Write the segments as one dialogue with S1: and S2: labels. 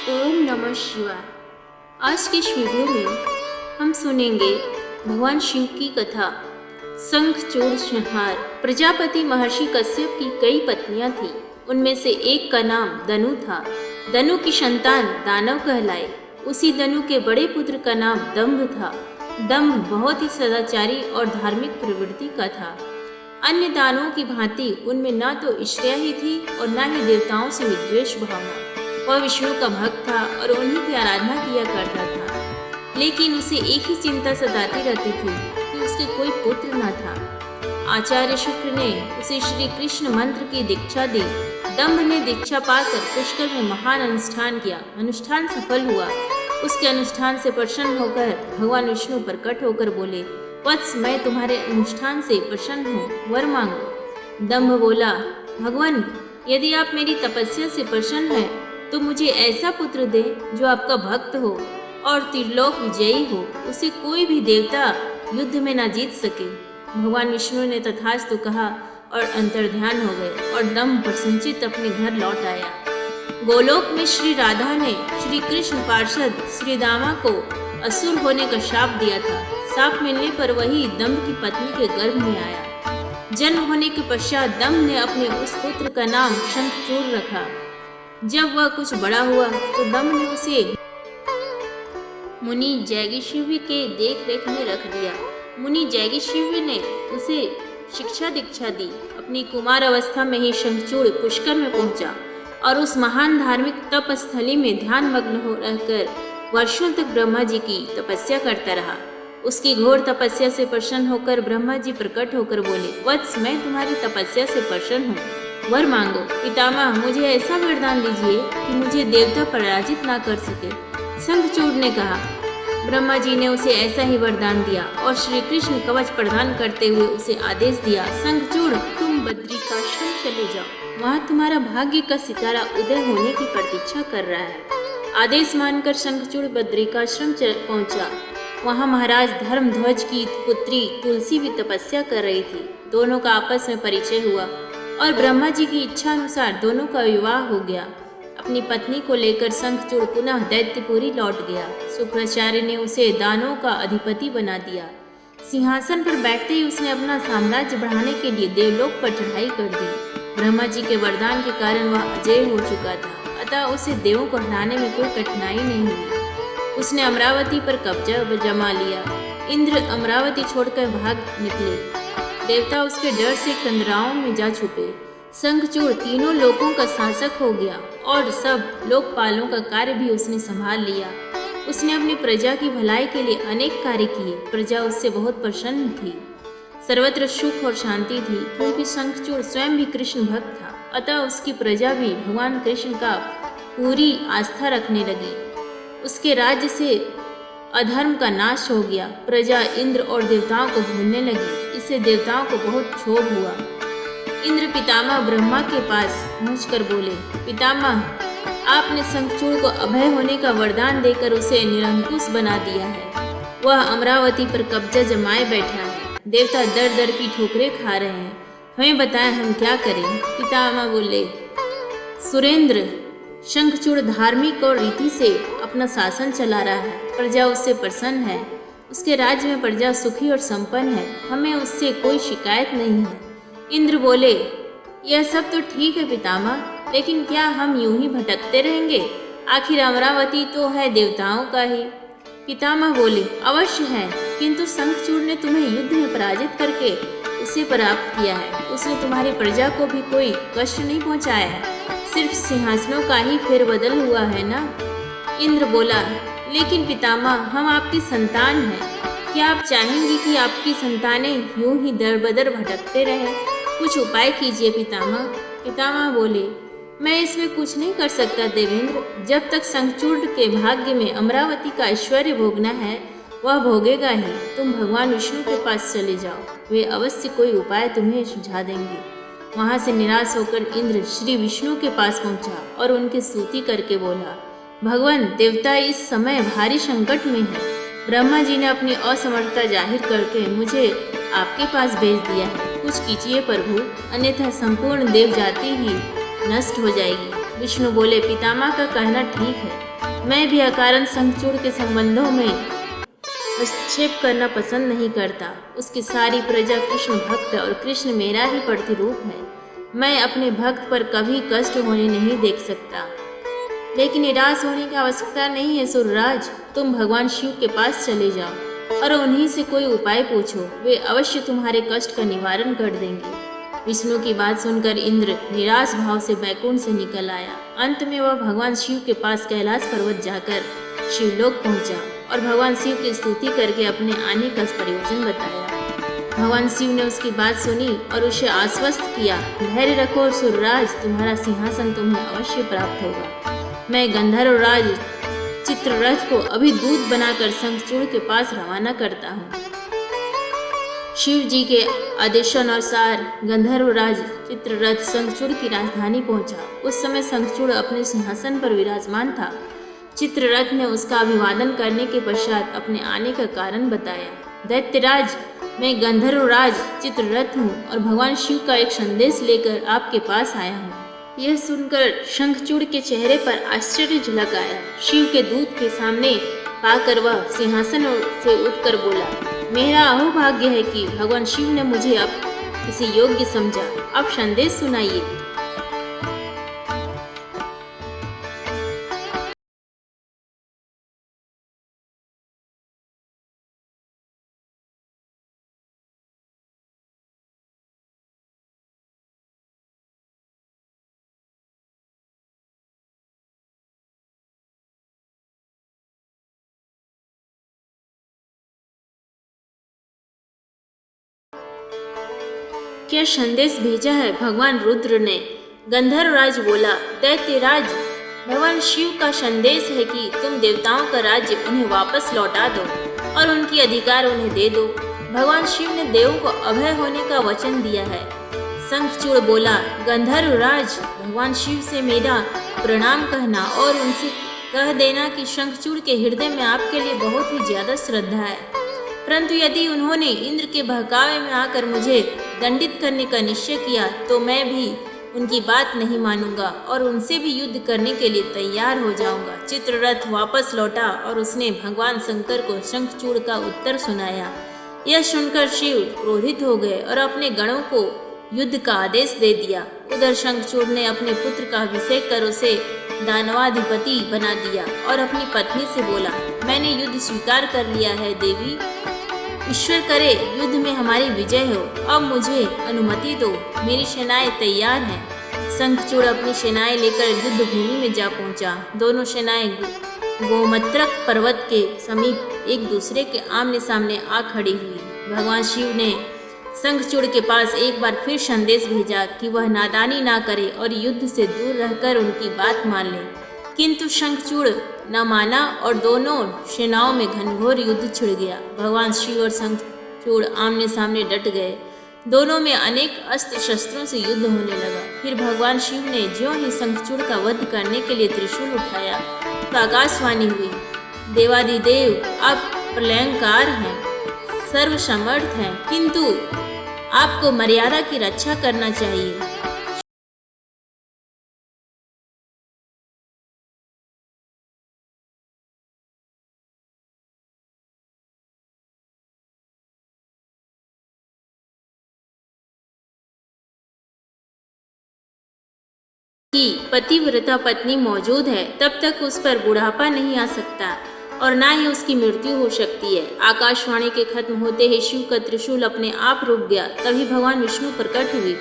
S1: ओम नमः शिवाय। आज के इस वीडियो में हम सुनेंगे भगवान शिव की कथा। शंखचूड़ संहार। प्रजापति महर्षि कश्यप की कई पत्नियां थीं। उनमें से एक का नाम दनु था। दनु की संतान दानव कहलाए। उसी दनु के बड़े पुत्र का नाम दंभ था। दंभ बहुत ही सदाचारी और धार्मिक प्रवृत्ति का था। अन्य दानवों की भांति उनमें न तो ईर्ष्या ही थी और न ही देवताओं से विद्वेष भावना। वह विष्णु का भक्त था और उन्हीं की आराधना किया करता था। लेकिन उसे एक ही चिंता सताती रहती थी कि उसके कोई पुत्र न था। आचार्य शुक्र ने उसे श्री कृष्ण मंत्र की दीक्षा दी। दंभ ने दीक्षा पाकर पुष्कर में महान अनुष्ठान किया। अनुष्ठान सफल हुआ। उसके अनुष्ठान से प्रसन्न होकर भगवान विष्णु प्रकट होकर बोले, वत्स, मैं तुम्हारे अनुष्ठान से प्रसन्न हूँ, वर मांगो। दंभ बोला, भगवान, यदि आप मेरी तपस्या से प्रसन्न हैं तो मुझे ऐसा पुत्र दे जो आपका भक्त हो और त्रिलोक विजयी हो। उसे कोई भी देवता युद्ध में न जीत सके। भगवान विष्णु ने तथास्तु कहा और अंतर्ध्यान हो गए और दंभ प्रसन्नचित्त अपने घर लौट आया। गोलोक में श्री राधा ने श्री कृष्ण पार्षद श्री दामा को असुर होने का शाप दिया था। शाप मिलने पर वही दंभ की पत्नी के गर्भ में आया। जन्म होने के पश्चात दंभ ने अपने उस पुत्र का नाम शंखचूड़ रखा। जब वह कुछ बड़ा हुआ तो दंभ ने उसे मुनि जैगीशिवी के देख रेख में रख दिया। मुनि जैगीशिवी ने उसे शिक्षा दीक्षा दी। अपनी कुमार अवस्था में ही शंखचूड़ पुष्कर में पहुंचा और उस महान धार्मिक तप स्थली में ध्यान मग्न हो रहकर वर्षों तक ब्रह्मा जी की तपस्या करता रहा। उसकी घोर तपस्या से प्रसन्न होकर ब्रह्मा जी प्रकट होकर बोले, वत्स, मैं तुम्हारी तपस्या से प्रसन्न हूँ, वर मांगो। पितामह, मुझे ऐसा वरदान दीजिए कि मुझे देवता पराजित ना कर सके। शंखचूड़ ने कहा। ब्रह्मा जी ने उसे ऐसा ही वरदान दिया और श्री कृष्ण कवच प्रदान करते हुए उसे आदेश दिया, शंखचूड़, तुम बद्रिकाश्रम चले जाओ। वहाँ तुम्हारा भाग्य का सितारा उदय होने की प्रतीक्षा कर रहा है। आदेश मानकर शंखचूड़ बद्रिकाश्रम पहुंचा। वहाँ महाराज धर्मध्वज की पुत्री तुलसी भी तपस्या कर रही थी। दोनों का आपस में परिचय हुआ और ब्रह्मा जी की इच्छा अनुसार दोनों का विवाह हो गया। अपनी पत्नी को लेकर शंखचूड़ पुनः दैत्यपुरी लौट गया। शुक्राचार्य ने उसे दानों का अधिपति बना दिया। सिंहासन पर बैठते ही उसने अपना साम्राज्य बढ़ाने के लिए देवलोक पर चढ़ाई कर दी। ब्रह्मा जी के वरदान के कारण वह अजय हो चुका था, अतः उसे देवों को हराने में कोई कठिनाई नहीं हुई। उसने अमरावती पर कब्जा जमा लिया। इंद्र अमरावती छोड़कर भाग निकले। देवता उसके डर से कंदराओं में जा छुपे। शंखचूड़ तीनों लोकों का शासक हो गया और सब लोकपालों का कार्य भी उसने संभाल लिया। उसने अपनी प्रजा की भलाई के लिए अनेक कार्य किए। प्रजा उससे बहुत प्रसन्न थी। सर्वत्र सुख और शांति थी, क्योंकि शंखचूड़ स्वयं भी कृष्ण भक्त था। अतः उसकी प्रजा भी भगवान कृष्ण का पूरी आस्था रखने लगी। उसके राज्य से अधर्म का नाश हो गया। प्रजा इंद्र और देवताओं को भूलने लगी। इससे देवताओं को बहुत क्षोभ हुआ। इंद्र पितामह ब्रह्मा के पास पहुंचकर बोले, पितामह, आपने शंखचूड़ को अभय होने का वरदान देकर उसे निरंकुश बना दिया है। वह अमरावती पर कब्जा जमाए बैठा है। देवता दर दर की ठोकरें खा रहे हैं। हमें बताएं, हम क्या करें? पितामह बोले, सुरेंद्र, शंखचूड़ धार्मिक और रीति से अपना शासन चला रहा है। प्रजा उससे प्रसन्न है। उसके राज्य में प्रजा सुखी और संपन्न है। हमें उससे कोई शिकायत नहीं है। इंद्र बोले, यह सब तो ठीक है पितामह, लेकिन क्या हम यूं ही भटकते रहेंगे? आखिर अमरावती तो है देवताओं का ही। पितामह बोले, अवश्य है, किंतु शंखचूड़ ने तुम्हें युद्ध में पराजित करके उसे प्राप्त किया है। उसने तुम्हारी प्रजा को भी कोई कष्ट नहीं पहुंचाया है। सिर्फ सिंहासनों का ही फेरबदल हुआ है ना? इंद्र बोला, लेकिन पितामह, हम आपकी संतान हैं। क्या आप चाहेंगे कि आपकी संतानें यूं ही दर बदर भटकते रहें? कुछ उपाय कीजिए पितामह। पितामह बोले, मैं इसमें कुछ नहीं कर सकता देवेंद्र। जब तक शंखचूड़ के भाग्य में अमरावती का ऐश्वर्य भोगना है, वह भोगेगा ही। तुम भगवान विष्णु के पास चले जाओ, वे अवश्य कोई उपाय तुम्हें सुझा देंगे। वहाँ से निराश होकर इंद्र श्री विष्णु के पास पहुँचा और उनकी स्तुति करके बोला, भगवान, देवता इस समय भारी संकट में है। ब्रह्मा जी ने अपनी असमर्थता जाहिर करके मुझे आपके पास भेज दिया है। कुछ कीजिए प्रभु, अन्यथा संपूर्ण देव जाति ही नष्ट हो जाएगी। विष्णु बोले, पितामह का कहना ठीक है। मैं भी अकारण शंखचूड़ के संबंधों में हस्तक्षेप करना पसंद नहीं करता। उसकी सारी प्रजा कृष्ण भक्त है और कृष्ण मेरा ही प्रतिरूप है। मैं अपने भक्त पर कभी कष्ट होने नहीं देख सकता। लेकिन निराश होने की आवश्यकता नहीं है सुरराज। तुम भगवान शिव के पास चले जाओ और उन्हीं से कोई उपाय पूछो। वे अवश्य तुम्हारे कष्ट का निवारण कर देंगे। विष्णु की बात सुनकर इंद्र निराश भाव से बैकुंठ से निकल आया। अंत में वह भगवान शिव के पास कैलाश पर्वत जाकर शिवलोक पहुंचा और भगवान शिव की स्तुति करके अपने आने का प्रयोजन बताया। भगवान शिव ने उसकी बात सुनी और उसे आश्वस्त किया, धैर्य रखो और सुरराज, तुम्हारा सिंहासन तुम्हें अवश्य प्राप्त होगा। मैं गंधर्व राज चित्ररथ को अभी दूत बनाकर शंखचूड़ के पास रवाना करता हूँ। शिव जी के आदेशानुसार गंधर्व राज चित्ररथ शंखचूड़ की राजधानी पहुंचा। उस समय शंखचूड़ अपने सिंहासन पर विराजमान था। चित्ररथ ने उसका अभिवादन करने के पश्चात अपने आने का कारण बताया। दैत्यराज, मैं गंधर्व राज चित्ररथ हूँ और भगवान शिव का एक संदेश लेकर आपके पास आया हूँ। यह सुनकर शंखचूड़ के चेहरे पर आश्चर्य झलक आया। शिव के दूत के सामने पाकर वह सिंहासन से उठकर बोला, मेरा अहोभाग्य है कि भगवान शिव ने मुझे अब किसी योग्य समझा। अब संदेश सुनाइए। क्या संदेश भेजा है भगवान रुद्र ने? गंधर्वराज बोला, दैत्यराज, भगवान शिव का संदेश है कि तुम देवताओं का राज्य उन्हें वापस लौटा दो और उनकी अधिकार उन्हें दे दो। भगवान शिव ने देवों को अभय होने का वचन दिया है। शंखचूड़ बोला, गंधर्वराज, भगवान शिव से मेरा प्रणाम कहना और उनसे कह देना कि शंखचूड़ के हृदय में आपके लिए बहुत ही ज्यादा श्रद्धा है। परंतु यदि उन्होंने इंद्र के बहकावे में आकर मुझे दंडित करने का निश्चय किया तो मैं भी उनकी बात नहीं मानूंगा और उनसे भी युद्ध करने के लिए तैयार हो जाऊंगा। चित्ररथ वापस लौटा और उसने भगवान शंकर को शंखचूड़ का उत्तर सुनाया। यह सुनकर शिव क्रोधित हो गए और अपने गणों को युद्ध का आदेश दे दिया। उधर शंखचूड़ ने अपने पुत्र का अभिषेक कर उसे दानवाधिपति बना दिया और अपनी पत्नी से बोला, मैंने युद्ध स्वीकार कर लिया है देवी, ईश्वर करे युद्ध में हमारी विजय हो। अब मुझे अनुमति दो, मेरी सेनाएं तैयार हैं। शंखचूड़ अपनी सेनाएं लेकर युद्ध भूमि में जा पहुंचा। दोनों सेनाएं गोमत्रक पर्वत के समीप एक दूसरे के आमने सामने आ खड़ी हुई। भगवान शिव ने शंखचूड़ के पास एक बार फिर संदेश भेजा कि वह नादानी ना करे और युद्ध से दूर रहकर उनकी बात मान ले। किंतु शंखचूड़ न माना और दोनों सेनाओं में घनघोर युद्ध छिड़ गया। भगवान शिव और शंखचूड़ आमने सामने डट गए। दोनों में अनेक अस्त्र शस्त्रों से युद्ध होने लगा। फिर भगवान शिव ने ज्यों ही शंखचूड़ का वध करने के लिए त्रिशूल उठाया तो आकाशवाणी हुई, देवादिदेव, आप प्रलयंकार हैं, सर्वसमर्थ हैं, किंतु आपको मर्यादा की रक्षा करना चाहिए। कि पतिव्रता पत्नी मौजूद है तब तक उस पर बुढ़ापा नहीं आ सकता और ना ही उसकी मृत्यु हो सकती है। आकाशवाणी के खत्म होते ही शिव का त्रिशूल अपने आप रुक गया। तभी भगवान विष्णु प्रकट हुए।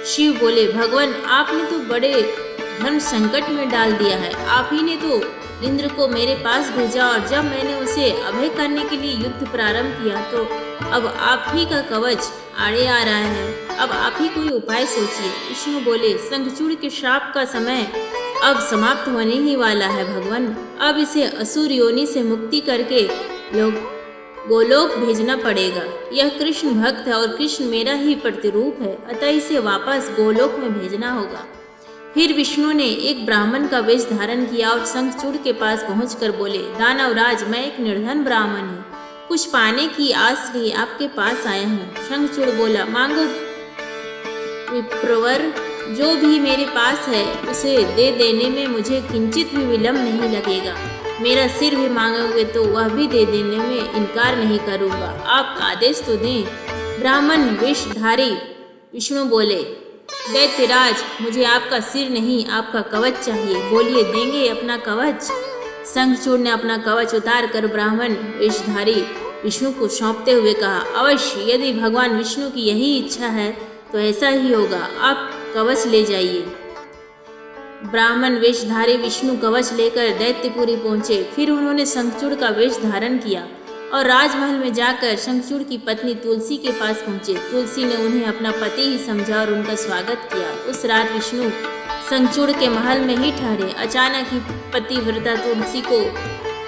S1: शिव बोले, भगवान, आपने तो बड़े धर्म संकट में डाल दिया है। आप ही ने तो इंद्र को मेरे पास भेजा और जब मैंने उसे अभय करने के लिए युद्ध प्रारंभ किया तो अब आप ही का कवच आड़े आ रहा है। अब आप ही कोई उपाय सोचिए। विष्णु बोले, शंखचूड़ के श्राप का समय अब समाप्त होने ही वाला है भगवान। अब इसे असुर योनि से मुक्ति करके गोलोक भेजना पड़ेगा। यह कृष्ण भक्त है और कृष्ण मेरा ही प्रतिरूप है, अतः इसे वापस गोलोक में भेजना होगा। फिर विष्णु ने एक ब्राह्मण का वेश धारण किया और शंखचूड़ के पास पहुंचकर बोले, दानवराज, मैं एक निर्धन ब्राह्मण हूँ, कुछ पाने की आस लिए आपके पास आया हूँ। शंखचूड़ बोला, मांगो विप्रवर। जो भी मेरे पास है उसे दे देने में मुझे किंचित भी विलंब नहीं लगेगा। मेरा सिर भी मांगोगे तो वह भी दे देने में इनकार नहीं करूँगा। आप आदेश तो दें। ब्राह्मण वेशधारी विष्णु बोले, दैत्यराज, मुझे आपका सिर नहीं, आपका कवच चाहिए। बोलिए, देंगे अपना कवच? शंखचूड़ ने अपना कवच उतार कर ब्राह्मण वेशधारी विष्णु को सौंपते हुए कहा, अवश्य, यदि भगवान विष्णु की यही इच्छा है तो ऐसा ही होगा। आप कवच ले जाइए। ब्राह्मण वेशधारी विष्णु कवच लेकर दैत्यपुरी पहुंचे। फिर उन्होंने शंखचूड़ का वेश धारण किया और राजमहल में जाकर शंखचूड़ की पत्नी तुलसी के पास पहुंचे। तुलसी ने उन्हें अपना पति ही समझा और उनका स्वागत किया। उस रात विष्णु शंखचूड़ के महल में ही ठहरे। अचानक ही पतिव्रता तुलसी को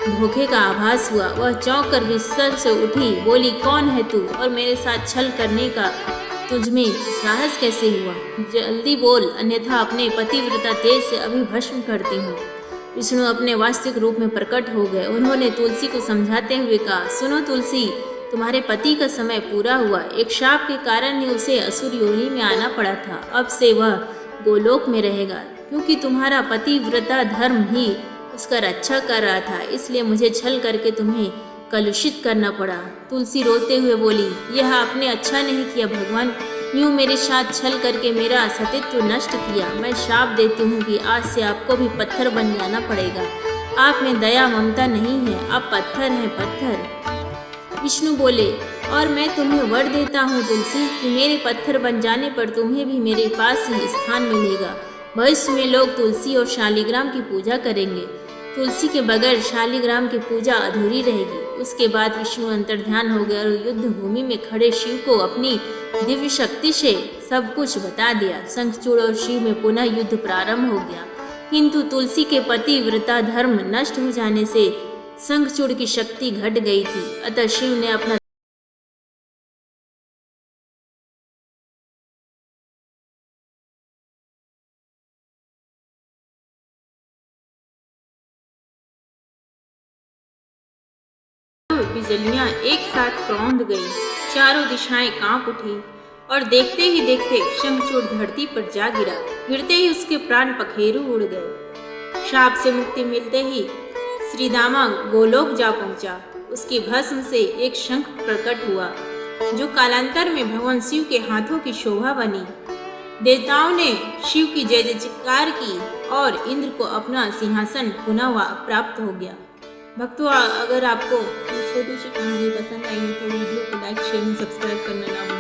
S1: धोखे का आभास हुआ। वह चौंक कर बिस्तर से उठी, बोली, कौन है तू और मेरे साथ छल करने का तुझमें साहस कैसे हुआ? जल्दी बोल, अन्यथा अपने पतिव्रता तेज से अभी भस्म करती हूँ। विष्णु अपने वास्तविक रूप में प्रकट हो गए। उन्होंने तुलसी को समझाते हुए कहा, सुनो तुलसी, तुम्हारे पति का समय पूरा हुआ। एक शाप के कारण ही उसे असुर योनि में आना पड़ा था। अब से वह गोलोक में रहेगा, क्योंकि तुम्हारा पतिव्रता धर्म ही उसका रक्षा कर रहा था। इसलिए मुझे छल करके तुम्हें कलुषित करना पड़ा। तुलसी रोते हुए बोली, यह आपने अच्छा नहीं किया भगवान, यूँ मेरे साथ छल करके मेरा सतीत्व नष्ट किया। मैं शाप देती हूँ कि आज से आपको भी पत्थर बन जाना पड़ेगा। आप में दया ममता नहीं है, आप पत्थर हैं, पत्थर। विष्णु बोले, और मैं तुम्हें वर देता हूँ तुलसी कि मेरे पत्थर बन जाने पर तुम्हें भी मेरे पास ही स्थान मिलेगा। भविष्य में लोग तुलसी और शालिग्राम की पूजा करेंगे। तुलसी के बगैर शालिग्राम की पूजा अधूरी रहेगी। उसके बाद विष्णु अंतर्ध्यान हो गए और युद्ध भूमि में खड़े शिव को अपनी दिव्य शक्ति से सब कुछ बता दिया। शंखचूड़ और शिव में पुनः युद्ध प्रारंभ हो गया, किंतु तुलसी के पतिव्रता धर्म नष्ट हो जाने से शंखचूड़ की शक्ति घट गई थी। अतः शिव ने अपना बिजलियां एक साथ कौंध गईं, चारों दिशाएं कांप उठी और देखते ही देखते शंखचूड़ धरती पर जा गिरा। गिरते ही उसके प्राण पखेरु उड़ गए। शाप से मुक्ति मिलते ही श्रीदामा गोलोक जा पहुंचा। उसकी भस्म से एक शंख प्रकट हुआ, जो कालांतर में भगवान शिव के हाथों की शोभा बनी। देवताओं ने शिव की जय जयकार की और इंद्र को अपना सिंहासन पुनः प्राप्त हो गया। भक्तों, अगर आपको छोटी सी कहानी पसंद आई है तो वीडियो को लाइक, शेयर और सब्सक्राइब करना ना भूलें।